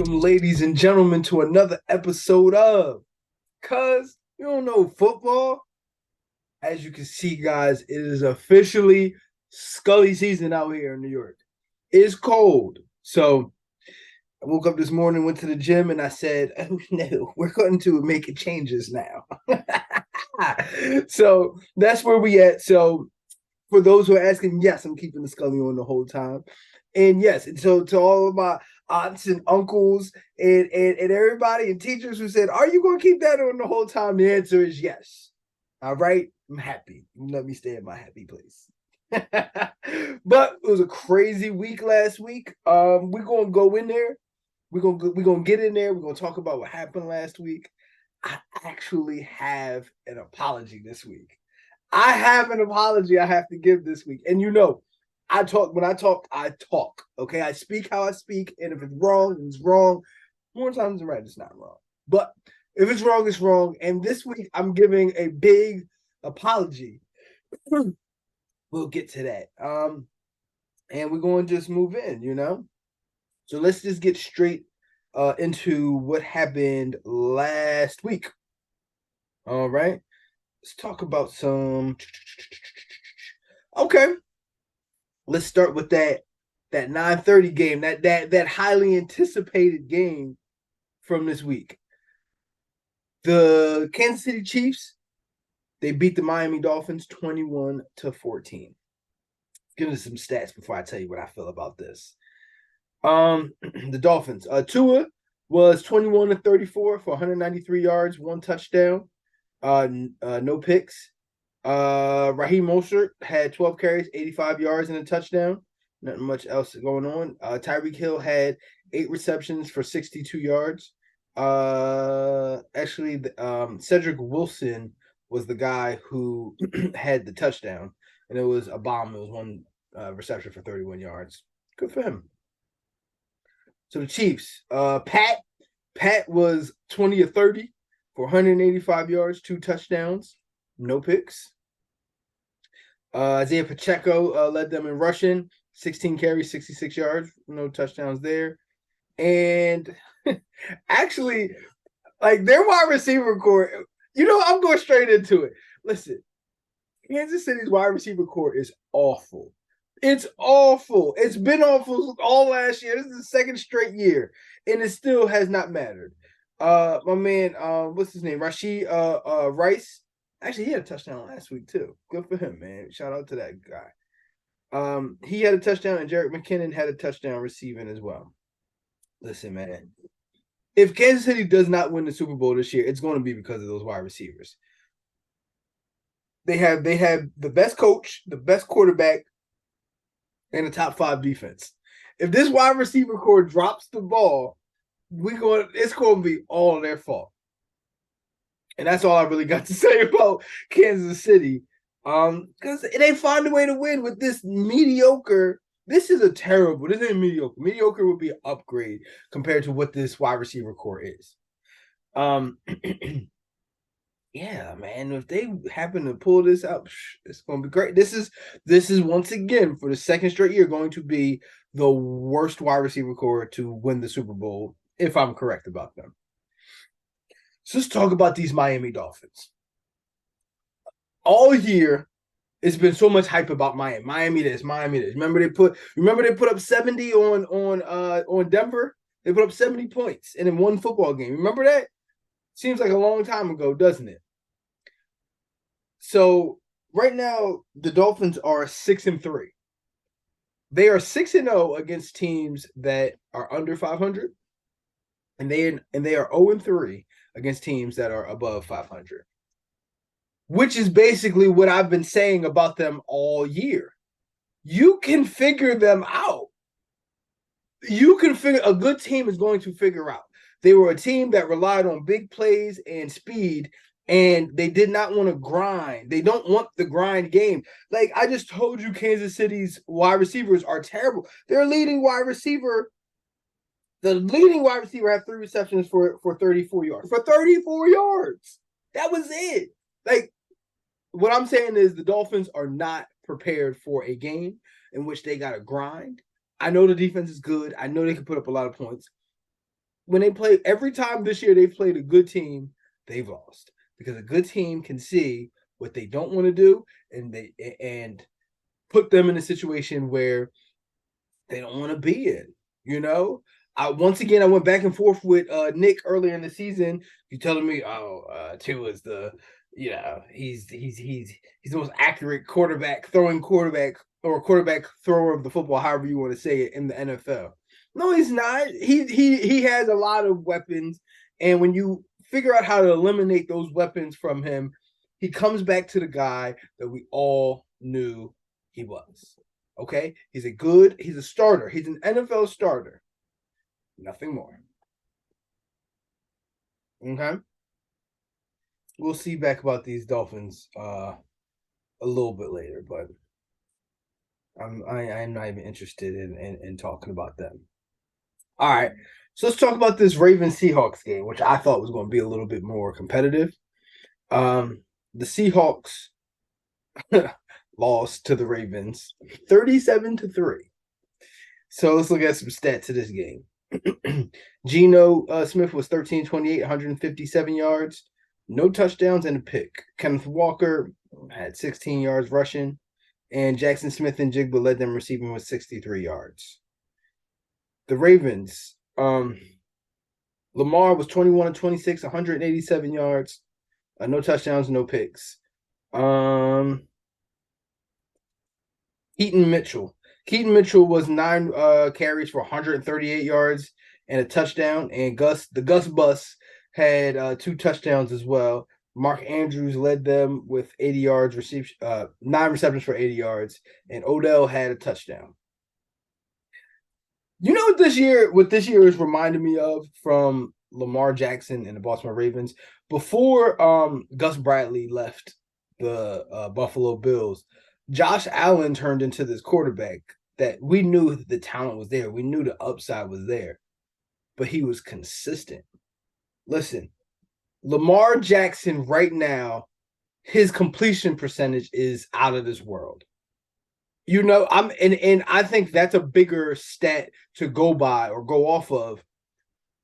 Welcome, ladies and gentlemen, to another episode of Cuz You Don't Know Football. As you can see, guys, it is officially Scully season out here in New York. It's cold. So I woke up this morning, went to the gym, and I said, oh no, we're going to make changes now. So that's where we at. So for those who are asking, yes, I'm keeping the Scully on the whole time. And yes, and so to all of my aunts and uncles and everybody and teachers who said, are you going to keep that on the whole time? The answer is yes. All right. I'm happy. Let me stay in my happy place. But it was a crazy week last week. We're going to go in there. We're gonna get in there. We're going to talk about what happened last week. I actually have an apology this week. I have an apology I have to give this week. And you know, I talk. I talk. Okay, I speak how I speak, and if it's wrong, it's wrong. More times than right, it's not wrong. But if it's wrong, it's wrong. And this week, I'm giving a big apology. We'll get to that. And we're going to just move in. You know, so let's just get straight into what happened last week. All right, let's talk about some. Okay. Let's start with that 9:30 game, that highly anticipated game from this week. The Kansas City Chiefs, they beat the Miami Dolphins 21-14. Give us some stats before I tell you what I feel about this. The Dolphins, Tua was 21-34 for 193 yards, 1 touchdown, no picks. Raheem Mostert had 12 carries, 85 yards, and a touchdown. Nothing much else going on. Tyreek Hill had 8 receptions for 62 yards. Cedric Wilson was the guy who had the touchdown, and it was a bomb. It was 1 reception for 31 yards. Good for him. So the Chiefs, Pat was 20-30 for 185 yards, 2 touchdowns. No picks. Isaiah Pacheco led them in rushing, 16 carries, 66 yards, no touchdowns there. And actually, like their wide receiver core, you know, I'm going straight into it. Listen, Kansas City's wide receiver core is awful. It's awful. It's been awful all last year. This is the second straight year, and it still has not mattered. My man, what's his name? Rashee Rice. Actually, he had a touchdown last week too. Good for him, man. Shout out to that guy. He had a touchdown, and Jerick McKinnon had a touchdown receiving as well. Listen, man. If Kansas City does not win the Super Bowl this year, it's going to be because of those wide receivers. They have the best coach, the best quarterback, and the top 5 defense. If this wide receiver core drops the ball, it's going to be all their fault. And that's all I really got to say about Kansas City. Because they find a way to win with this mediocre. This isn't mediocre. Mediocre would be an upgrade compared to what this wide receiver core is. Yeah, man. If they happen to pull this out, it's going to be great. This is once again for the second straight year going to be the worst wide receiver core to win the Super Bowl, if I'm correct about them. So let's talk about these Miami Dolphins. All year, it's been so much hype about Miami. Miami this. Remember they put up 70 on Denver? They put up 70 points in one football game. Remember that? Seems like a long time ago, doesn't it? So right now, the Dolphins are 6-3. They are 6-0 against teams that are under 500, and they are 0-3 against teams that are above 500, which is basically what I've been saying about them all year. You can figure them out. A good team is going to figure out. They were a team that relied on big plays and speed, and they did not want to grind. They don't want the grind game. Like I just told you, Kansas City's wide receivers are terrible. The leading wide receiver had 3 receptions for 34 yards. For 34 yards. That was it. Like, what I'm saying is the Dolphins are not prepared for a game in which they got to grind. I know the defense is good. I know they can put up a lot of points. when they play every time this year they've played a good team, they've lost because a good team can see what they don't want to do and put them in a situation where they don't want to be in. You know, once again I went back and forth with Nick earlier in the season. You telling me, oh, Tua is the he's the most accurate throwing quarterback or quarterback thrower of the football, however you want to say it, in the NFL. No, he's not. He has a lot of weapons, and when you figure out how to eliminate those weapons from him, he comes back to the guy that we all knew he was. Okay, he's a starter. He's an NFL starter. Nothing more. Okay, we'll see back about these Dolphins a little bit later, but I'm not even interested in talking about them. All right, so let's talk about this Ravens Seahawks game, which I thought was going to be a little bit more competitive. The Seahawks lost to the Ravens 37-3. So let's look at some stats of this game. Geno Smith was 13-28, 157 yards, no touchdowns and a pick. Kenneth Walker had 16 yards rushing, and Jackson Smith-Njigba led them receiving with 63 yards. The Ravens, Lamar was 21-26, 187 yards, no touchdowns, no picks. Keaton Mitchell was 9 carries for 138 yards and a touchdown. And the Gus Bus had 2 touchdowns as well. Mark Andrews led them with 80 yards, received 9 receptions for 80 yards, and Odell had a touchdown. You know what this year is reminding me of from Lamar Jackson and the Baltimore Ravens? Before Gus Bradley left the Buffalo Bills, Josh Allen turned into this quarterback that we knew the talent was there. We knew the upside was there, but he was consistent. Listen, Lamar Jackson right now, his completion percentage is out of this world. You know, and I think that's a bigger stat to go by or go off of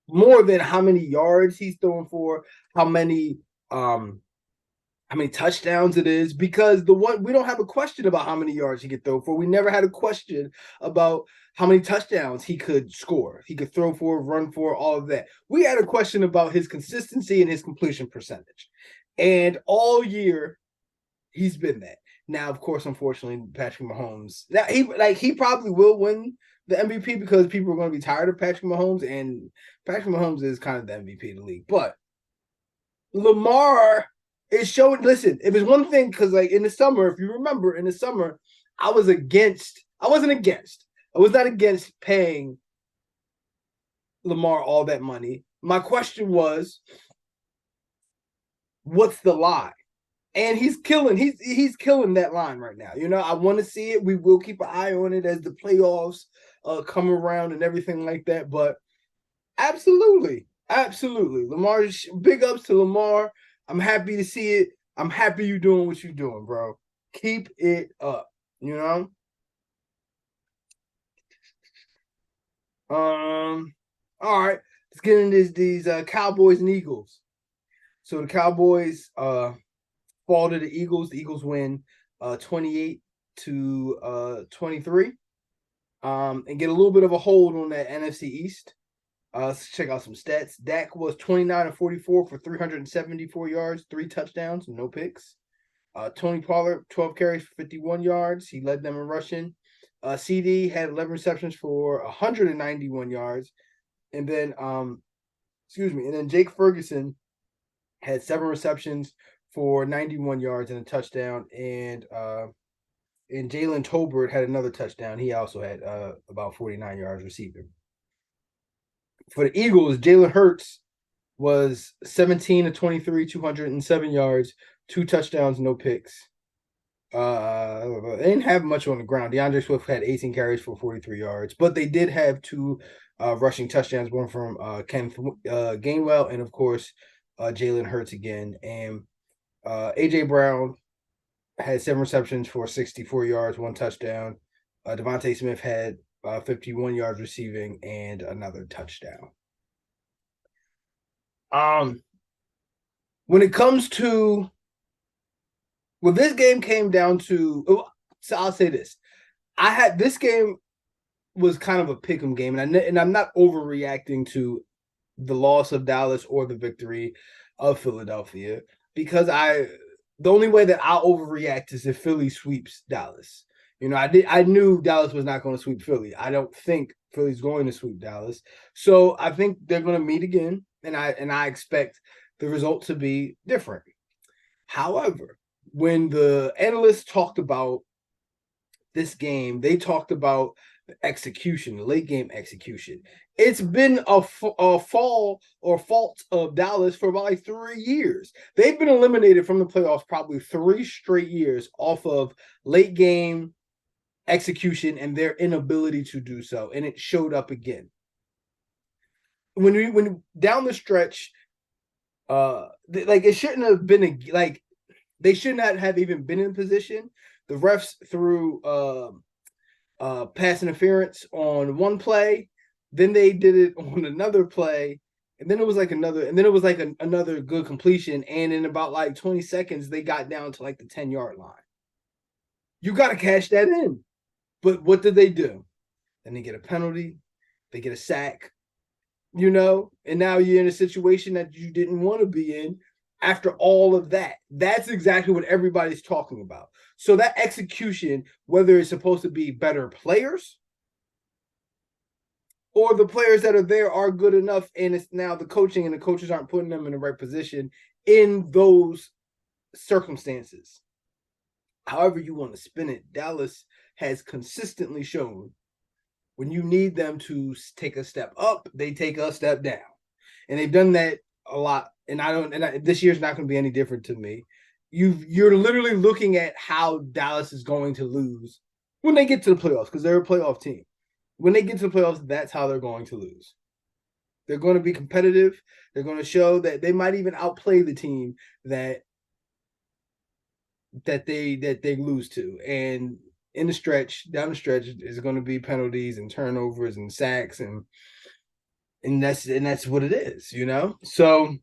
more than how many yards he's throwing for, how many touchdowns it is, because we don't have a question about how many yards he could throw for. We never had a question about how many touchdowns he could score. He could throw for, run for, all of that. We had a question about his consistency and his completion percentage. And all year, he's been that. Now, of course, unfortunately, Patrick Mahomes, he probably will win the MVP because people are going to be tired of Patrick Mahomes, and Patrick Mahomes is kind of the MVP of the league. But Lamar is showing. Listen, it was one thing because, like, in the summer, if you remember, in the summer, I was not against paying Lamar all that money. My question was, what's the lie? And he's killing that line right now. You know, I want to see it. We will keep an eye on it as the playoffs come around and everything like that. But absolutely. Lamar, big ups to Lamar. I'm happy to see it. I'm happy you're doing what you're doing, bro. Keep it up, you know? All right. Let's get into these Cowboys and Eagles. So the Cowboys fall to the Eagles. The Eagles win 28-23. And get a little bit of a hold on that NFC East. Let's check out some stats. Dak was 29-44 for 374 yards, 3 touchdowns, no picks. Tony Pollard, 12 carries for 51 yards. He led them in rushing. CD had 11 receptions for 191 yards. And then, Jake Ferguson had 7 receptions for 91 yards and a touchdown. And Jalen Tolbert had another touchdown. He also had about 49 yards receiving. For the Eagles, Jalen Hurts was 17-23, 207 yards, 2 touchdowns, no picks. They didn't have much on the ground. DeAndre Swift had 18 carries for 43 yards, but they did have 2 rushing touchdowns, one from Kenneth Gainwell and, of course, Jalen Hurts again. And A.J. Brown had 7 receptions for 64 yards, 1 touchdown. Devontae Smith had 51 yards receiving and another touchdown. When it comes to this game came down to. So I'll say this: this game was kind of a pick'em game, and I'm not overreacting to the loss of Dallas or the victory of Philadelphia because the only way that I'll overreact is if Philly sweeps Dallas. I knew Dallas was not going to sweep Philly. I don't think Philly's going to sweep Dallas. So I think they're going to meet again, and I expect the result to be different. However, when the analysts talked about this game, they talked about execution, late game execution. It's been a fall or fault of Dallas for about like 3 years. They've been eliminated from the playoffs probably 3 straight years off of late game execution and their inability to do so, and it showed up again. When down the stretch, it shouldn't have been they should not have even been in position. The refs threw pass interference on one play, then they did it on another play, and then it was like another good completion, and in about like 20 seconds they got down to like the 10-yard line. You got to cash that in. But what did they do? Then they get a penalty, they get a sack, and now you're in a situation that you didn't want to be in after all of that. That's exactly what everybody's talking about. So that execution, whether it's supposed to be better players or the players that are there are good enough, and it's now the coaching and the coaches aren't putting them in the right position in those circumstances. However you want to spin it, Dallas has consistently shown when you need them to take a step up, they take a step down. And they've done that a lot. And this year's not going to be any different to me. You're literally looking at how Dallas is going to lose when they get to the playoffs, because they're a playoff team. When they get to the playoffs, that's how they're going to lose. They're going to be competitive. They're going to show that they might even outplay the team that they lose to. And down the stretch, is going to be penalties and turnovers and sacks, and that's what it is, So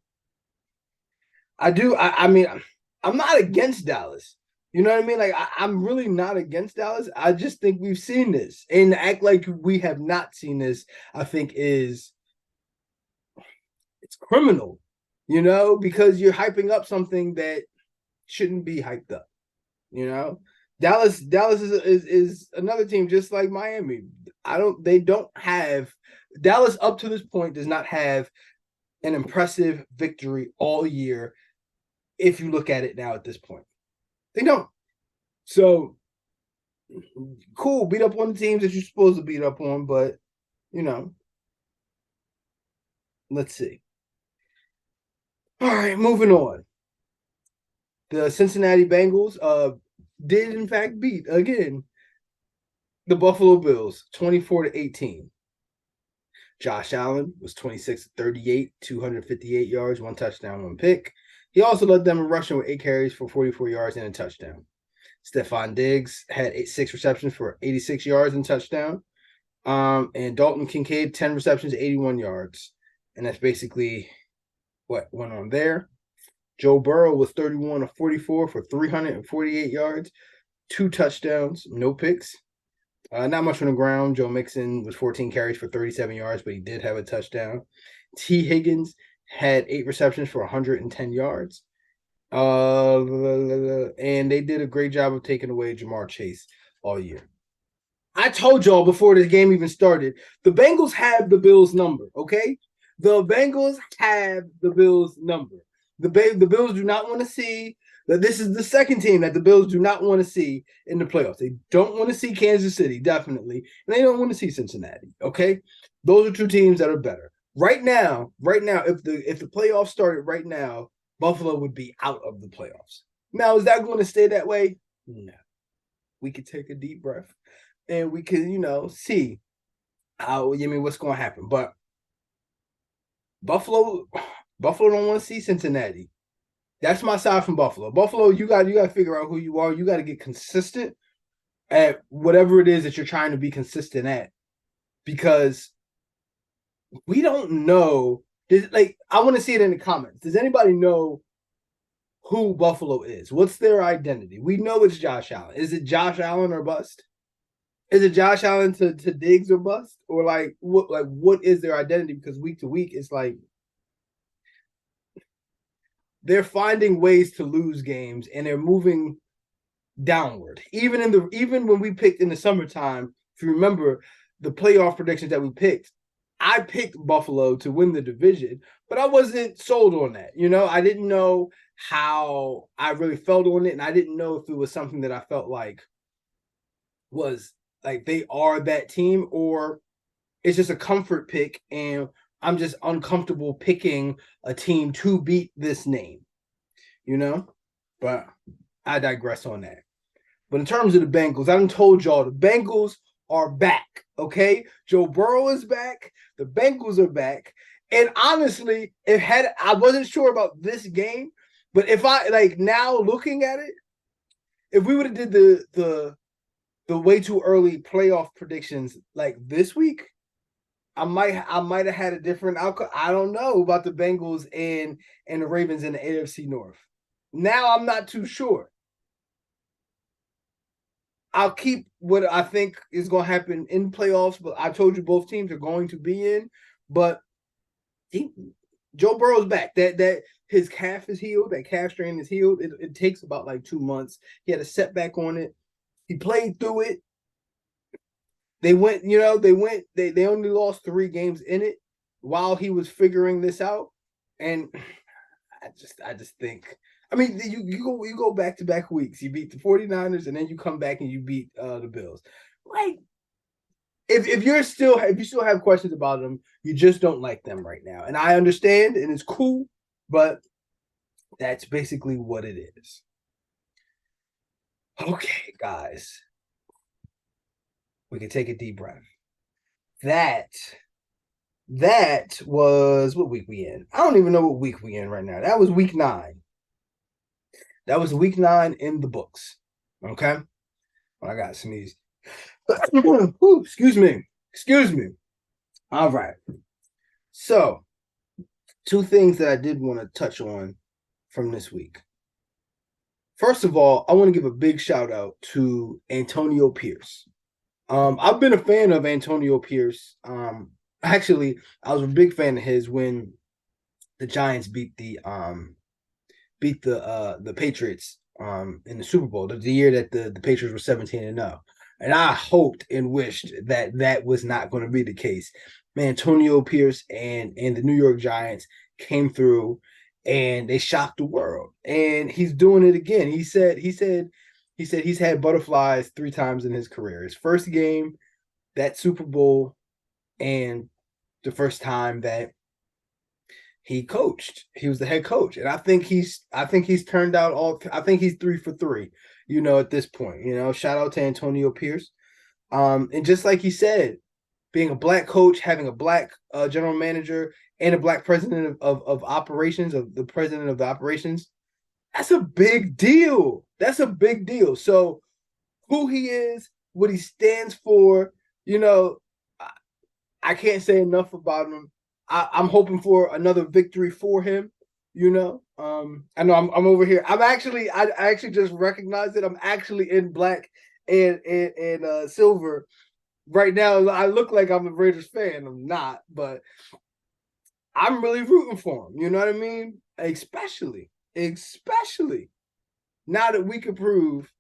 I'm not against Dallas. You know what I mean? Like I'm really not against Dallas. I just think we've seen this, and to act like we have not seen this, I think it's criminal, because you're hyping up something that shouldn't be hyped up. Dallas is another team just like Miami. Dallas up to this point does not have an impressive victory all year if you look at it now at this point. They don't. So cool, beat up on the teams that you're supposed to beat up on, but let's see. All right, moving on. The Cincinnati Bengals did in fact beat again the Buffalo Bills 24-18. Josh Allen was 26-38, 258 yards, 1 touchdown, 1 pick. He also led them in rushing with 8 carries for 44 yards and a touchdown. Stephon Diggs had 6 receptions for 86 yards and touchdown. And Dalton Kincaid, 10 receptions, 81 yards. And that's basically what went on there. Joe Burrow was 31-44 for 348 yards, 2 touchdowns, no picks. Not much on the ground. Joe Mixon was 14 carries for 37 yards, but he did have a touchdown. T. Higgins had 8 receptions for 110 yards. And they did a great job of taking away Jamar Chase all year. I told y'all before this game even started, the Bengals have the Bills' number, okay? The Bengals have the Bills' number. The Bills do not want to see that this is the second team that the Bills do not want to see in the playoffs. They don't want to see Kansas City, definitely, and they don't want to see Cincinnati, okay? Those are 2 teams that are better. Right now, if the playoffs started right now, Buffalo would be out of the playoffs. Now, is that going to stay that way? No. We could take a deep breath and we could, see what's going to happen. But Buffalo don't want to see Cincinnati. That's my side from Buffalo. Buffalo, you got to figure out who you are. You got to get consistent at whatever it is that you're trying to be consistent at, because we don't know I want to see it in the comments. Does anybody know who Buffalo is? What's their identity? We know it's Josh Allen. Is it Josh Allen or bust? Is it Josh Allen to Diggs or bust? Or what is their identity? Because week to week, it's like they're finding ways to lose games and they're moving downward. Even when we picked in the summertime, if you remember the playoff predictions that we picked, I picked Buffalo to win the division, but I wasn't sold on that. I didn't know how I really felt on it, and I didn't know if it was something that I felt like was like they are that team, or it's just a comfort pick, and I'm just uncomfortable picking a team to beat this name, But I digress on that. But in terms of the Bengals, I done told y'all the Bengals are back, okay? Joe Burrow is back. The Bengals are back. And honestly, I wasn't sure about this game, but if I now looking at it, if we would have did the way too early playoff predictions like this week, I might have had a different outcome. I don't know about the Bengals and the Ravens in the AFC North. Now I'm not too sure. I'll keep what I think is going to happen in playoffs, but I told you both teams are going to be in. But Joe Burrow's back. That his calf is healed. That calf strain is healed. It takes about 2 months. He had a setback on it. He played through it. They went. They only lost 3 games in it while he was figuring this out. And I just think. I mean, you go back-to-back weeks. You beat the 49ers, and then you come back and you beat the Bills. If you still have questions about them, you just don't like them right now. And I understand, and it's cool, but that's basically what it is. Okay, guys. We can take a deep breath. That was what week we in. I don't even know what week we in right now. That was week 9. That was week 9 in the books. Okay? Well, I got sneeze. Excuse me. All right. So, 2 things that I did want to touch on from this week. First of all, I want to give a big shout out to Antonio Pierce. I've been a fan of Antonio Pierce. Actually, I was a big fan of his when the Giants beat the Patriots in the Super Bowl, the year that the Patriots were 17-0. And I hoped and wished that was not going to be the case. Man, Antonio Pierce and the New York Giants came through and they shocked the world. And he's doing it again. He said he's had butterflies 3 times in his career. His first game, that Super Bowl, and the first time that he coached. He was the head coach. And I think he's turned out I think he's 3 for 3, at this point. Shout out to Antonio Pierce. And just like he said, being a black coach, having a black general manager, and a black president of operations, of the president of the operations, that's a big deal. That's a big deal. So who he is, what he stands for, I can't say enough about him. I'm hoping for another victory for him. I know I'm over here. I actually just recognized it. I'm actually in black and silver right now. I look like I'm a Raiders fan. I'm not, but I'm really rooting for him. You know what I mean? Especially now that we can prove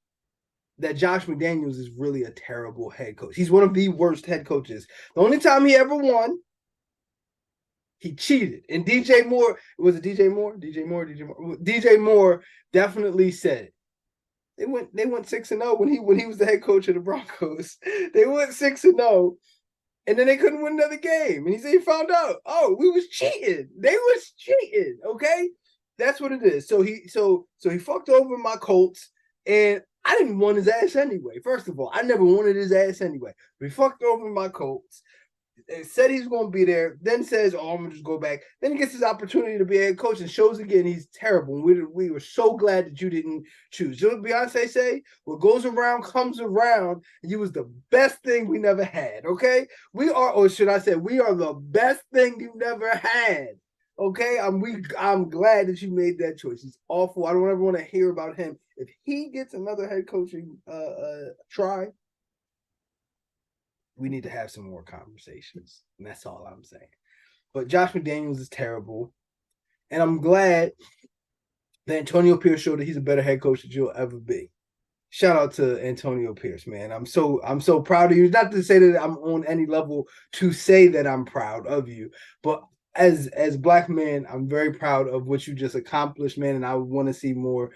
that Josh McDaniels is really a terrible head coach. He's one of the worst head coaches. The only time he ever won, he cheated. And DJ Moore, was it DJ Moore? DJ Moore definitely said it. They went 6-0 when he was the head coach of the Broncos. They went 6-0, and then they couldn't win another game. And he said he found out, we was cheating. They was cheating. Okay, that's what it is. So he fucked over my Colts, and I didn't want his ass anyway. First of all, I never wanted his ass anyway. But he fucked over my Colts. Said he's going to be there, then says, I'm going to just go back. Then he gets his opportunity to be a head coach and shows again he's terrible. We were so glad that you didn't choose. You know what Beyonce say? What goes around comes around, and you was the best thing we never had, okay? We are, or should I say, we are the best thing you never had. Okay, I'm glad that you made that choice. It's awful. I don't ever want to hear about him. If he gets another head coaching try, we need to have some more conversations. And that's all I'm saying. But Josh McDaniels is terrible. And I'm glad that Antonio Pierce showed that he's a better head coach than you'll ever be. Shout out to Antonio Pierce, man. I'm so proud of you. Not to say that I'm on any level to say that I'm proud of you, but as black men, I'm very proud of what you just accomplished, man. And I want to see more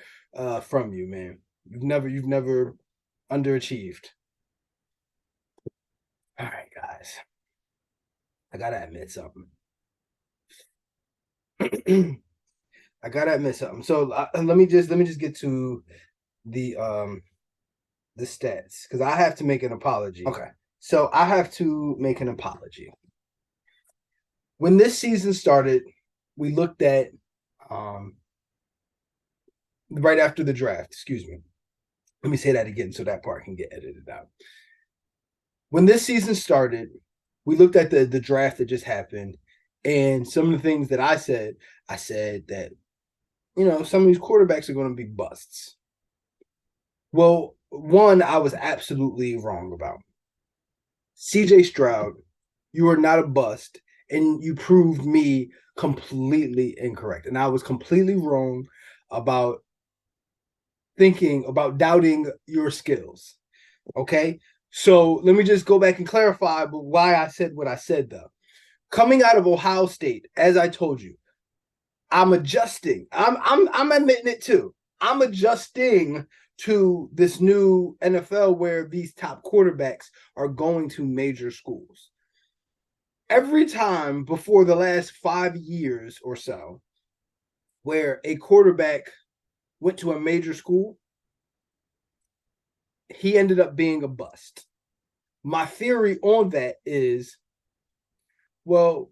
from you, man. You've never underachieved. All right, guys. I gotta admit something. I gotta admit something. So let me just get to the the stats because I have to make an apology. Okay. So I have to make an apology. When this season started, we looked at um right after the draft, excuse me. Let me say that again so that part can get edited out. When this season started, we looked at the draft that just happened and some of the things that I said that some of these quarterbacks are going to be busts. Well, one I was absolutely wrong about. CJ Stroud, you are not a bust, and you proved me completely incorrect. And I was completely wrong about doubting your skills. Okay. So let me just go back and clarify why I said what I said, though. Coming out of Ohio State, as I told you, I'm adjusting. I'm admitting it too. I'm adjusting to this new NFL where these top quarterbacks are going to major schools. Every time before the last 5 years or so, where a quarterback went to a major school, he ended up being a bust. My theory on that is, well,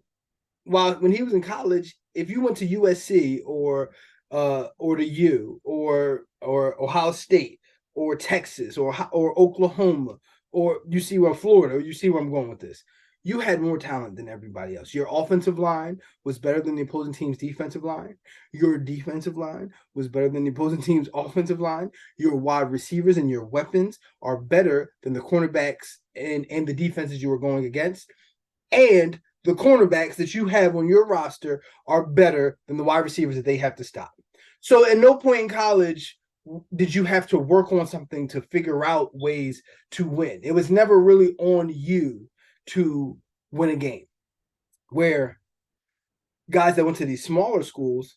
when he was in college, if you went to USC or the U or Ohio State or Texas or Oklahoma or you see where Florida, or you see where I'm going with this. You had more talent than everybody else. Your offensive line was better than the opposing team's defensive line. Your defensive line was better than the opposing team's offensive line. Your wide receivers and your weapons are better than the cornerbacks and the defenses you were going against. And the cornerbacks that you have on your roster are better than the wide receivers that they have to stop. So at no point in college did you have to work on something to figure out ways to win. It was never really on you to win a game. Where guys that went to these smaller schools,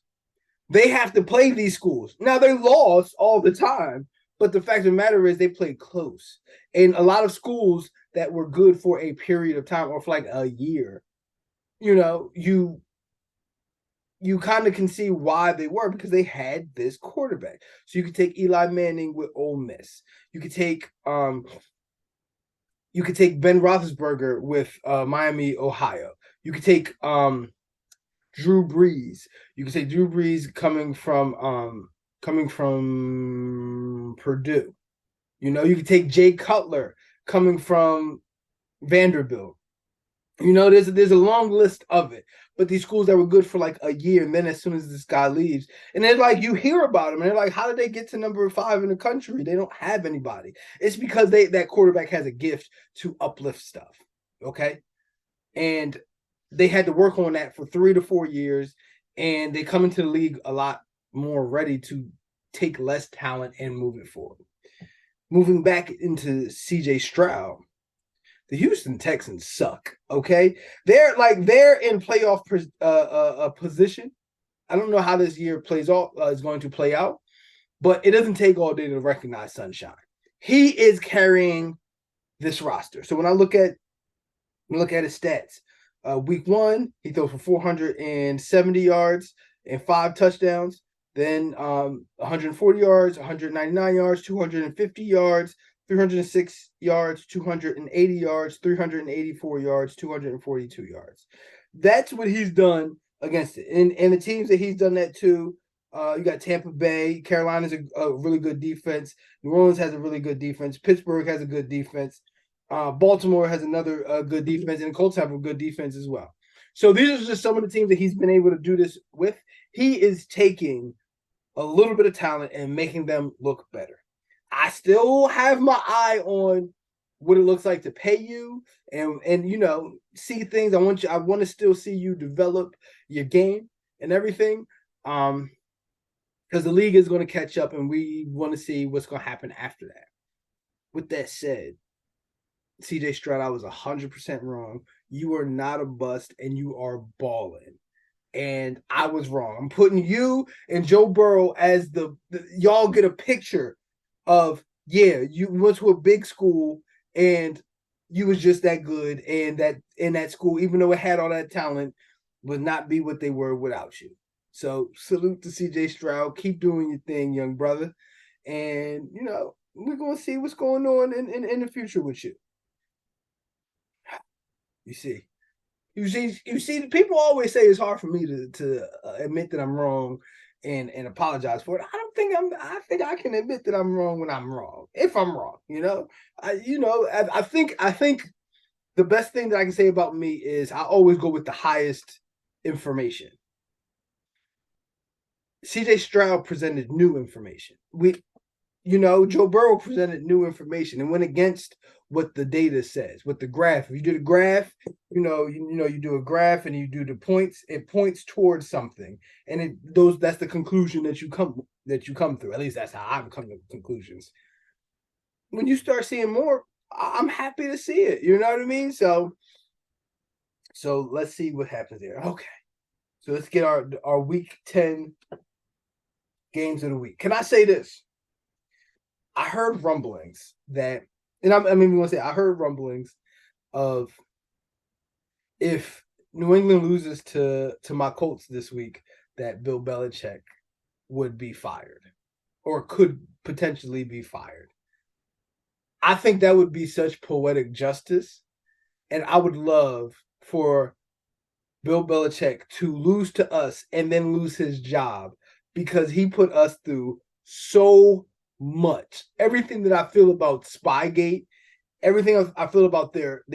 they have to play these schools. Now they lost all the time, but the fact of the matter is they played close. And a lot of schools that were good for a period of time or for like a year, you kind of can see why they were because they had this quarterback. So you could take Eli Manning with Ole Miss. You could take Ben Roethlisberger with Miami, Ohio. You could take Drew Brees. You could say Drew Brees coming from Purdue. You could take Jay Cutler coming from Vanderbilt. There's a long list of it. But these schools that were good for like a year, and then as soon as this guy leaves, and then like you hear about them, and they're like, how did they get to number 5 in the country? They don't have anybody. It's because that quarterback has a gift to uplift stuff. Okay. And they had to work on that for 3 to 4 years, and they come into the league a lot more ready to take less talent and move it forward. Moving back into CJ Stroud, the Houston Texans suck. Okay, they're in playoff position. I don't know how this year is going to play out, but it doesn't take all day to recognize sunshine. He is carrying this roster. So when I look at his stats, week 1 he throws for 470 yards and 5 touchdowns. Then 140 yards, 199 yards, 250 yards, 306 yards, 280 yards, 384 yards, 242 yards. That's what he's done against it. And the teams that he's done that to, you got Tampa Bay. Carolina's a really good defense. New Orleans has a really good defense. Pittsburgh has a good defense. Baltimore has another good defense. And the Colts have a good defense as well. So these are just some of the teams that he's been able to do this with. He is taking a little bit of talent and making them look better. I still have my eye on what it looks like to pay you and see things. I want to still see you develop your game and everything. Because the league is going to catch up and we want to see what's going to happen after that. With that said, CJ Stroud, I was 100% wrong. You are not a bust and you are balling. And I was wrong. I'm putting you and Joe Burrow as y'all get a picture of, yeah, you went to a big school and you was just that good, and that in that school, even though it had all that talent, would not be what they were without you. So salute to CJ Stroud. Keep doing your thing, young brother. And we're gonna see what's going on in the future with you. You see. You see, people always say it's hard for me to admit that I'm wrong and apologize for it. I think I can admit that I'm wrong when I'm wrong. If I'm wrong, I think the best thing that I can say about me is I always go with the highest information. CJ Stroud presented new information. Joe Burrow presented new information and went against what the data says, what the graph. If you do the graph, you do a graph and you do the points, it points towards something. And that's the conclusion that you come through. At least that's how I've come to conclusions. When you start seeing more, I'm happy to see it. You know what I mean? So let's see what happens there. Okay. So let's get our week 10 games of the week. Can I say this? I heard rumblings that, and I heard rumblings of if New England loses to my Colts this week, that Bill Belichick would be fired or could potentially be fired. I think that would be such poetic justice, and I would love for Bill Belichick to lose to us and then lose his job because he put us through so much. Everything that I feel about Spygate, everything I feel about their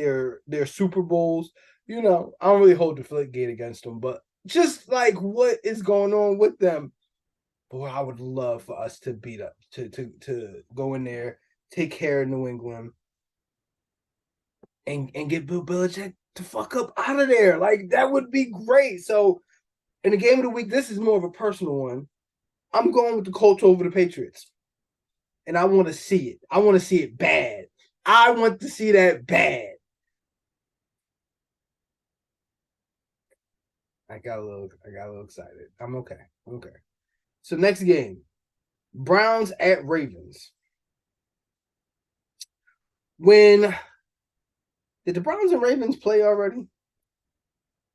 Super Bowls, I don't really hold the Deflategate against them, but just like what is going on with them, boy, I would love for us to beat up, to go in there, take care of New England, and get Bill Belichick to fuck up out of there. Like, that would be great. So in the game of the week, this is more of a personal one. I'm going with the Colts over the Patriots. And I want to see it. I want to see it bad. I want to see that bad. I got a little excited. I'm okay. Okay. So next game, Browns at Ravens. Did the Browns and Ravens play already?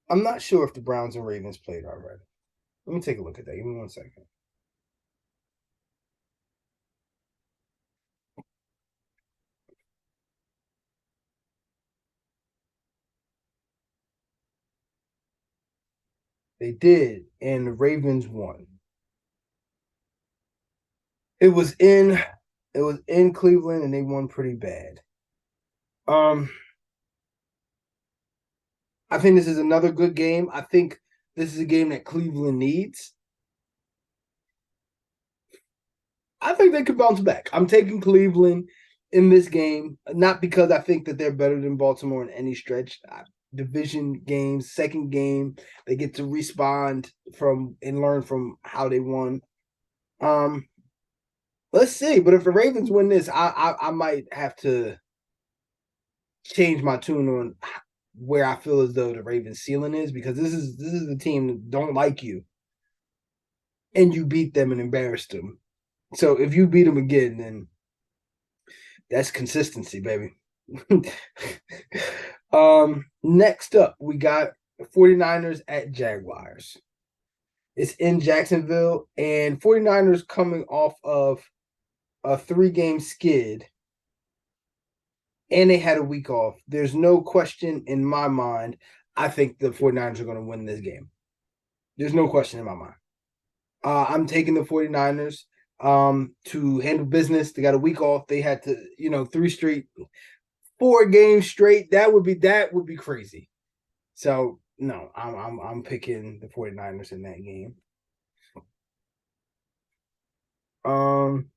I'm not sure if the Browns and Ravens played already. Let me take a look at that. Give me 1 second. They did, and the Ravens won. It was in Cleveland, and they won pretty bad. I think this is another good game. I think this is a game that Cleveland needs. I think they could bounce back. I'm taking Cleveland in this game, not because I think that they're better than Baltimore in any stretch. Division games, second game, they get to respond from and learn from how they won. Let's see. But if the Ravens win this, I might have to change my tune on where I feel as though the Ravens ceiling is, because this is the team that don't like you, and you beat them and embarrassed them. So if you beat them again, then that's consistency, baby. Next up, we got 49ers at Jaguars. It's in Jacksonville, and 49ers coming off of a 3-game skid, and they had a week off. There's no question in my mind. I think the 49ers are going to win this game. There's no question in my mind. I'm taking the 49ers to handle business. They got a week off. They had to, 4 games straight. That would be crazy. So No, I'm picking the 49ers in that game. Um,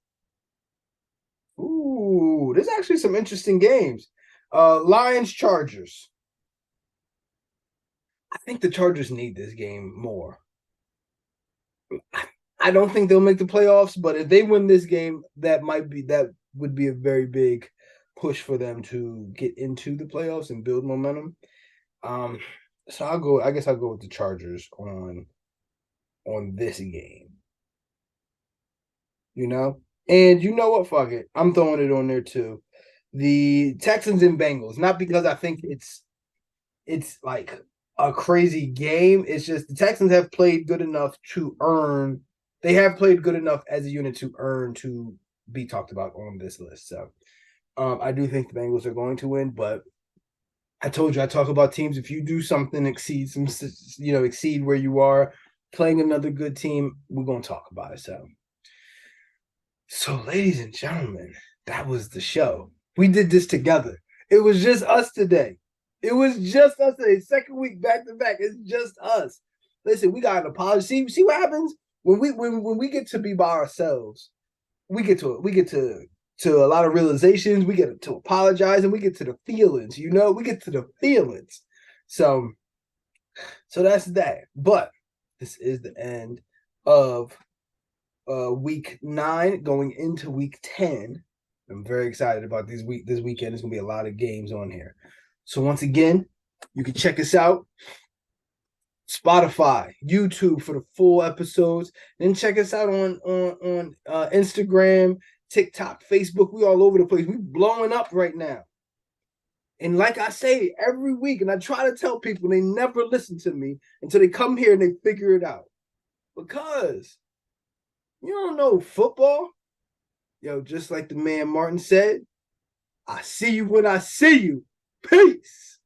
there's actually some interesting games. Lions Chargers. I think the Chargers need this game more. I don't think they'll make the playoffs, but if they win this game, that would be a very big push for them to get into the playoffs and build momentum. Um, so I'll go. I guess I'll go with the Chargers on this game. You know, and you know what? Fuck it, I'm throwing it on there too. The Texans and Bengals, not because I think it's like a crazy game. It's just the Texans have played good enough to earn. They have played good enough as a unit to earn to be talked about on this list. So I do think the Bengals are going to win, but I told you I talk about teams. If you do something exceed some, exceed where you are playing another good team, we're gonna talk about it. So, ladies and gentlemen, that was the show. We did this together. It was just us today. It was just us today. Second week back to back. It's just us. Listen, we got an apology. See what happens when we get to be by ourselves. We get to a lot of realizations. We get to apologize, and we get to the feelings. We get to the feelings. So that's that. But this is the end of week 9 going into week 10. I'm very excited about this weekend. There's gonna be a lot of games on here. So once again, you can check us out Spotify, YouTube for the full episodes. Then check us out on Instagram, TikTok, Facebook. We all over the place. We blowing up right now. And like I say every week, and I try to tell people, they never listen to me until they come here and they figure it out. Because you don't know football. Yo, just like the man Martin said, I see you when I see you. Peace.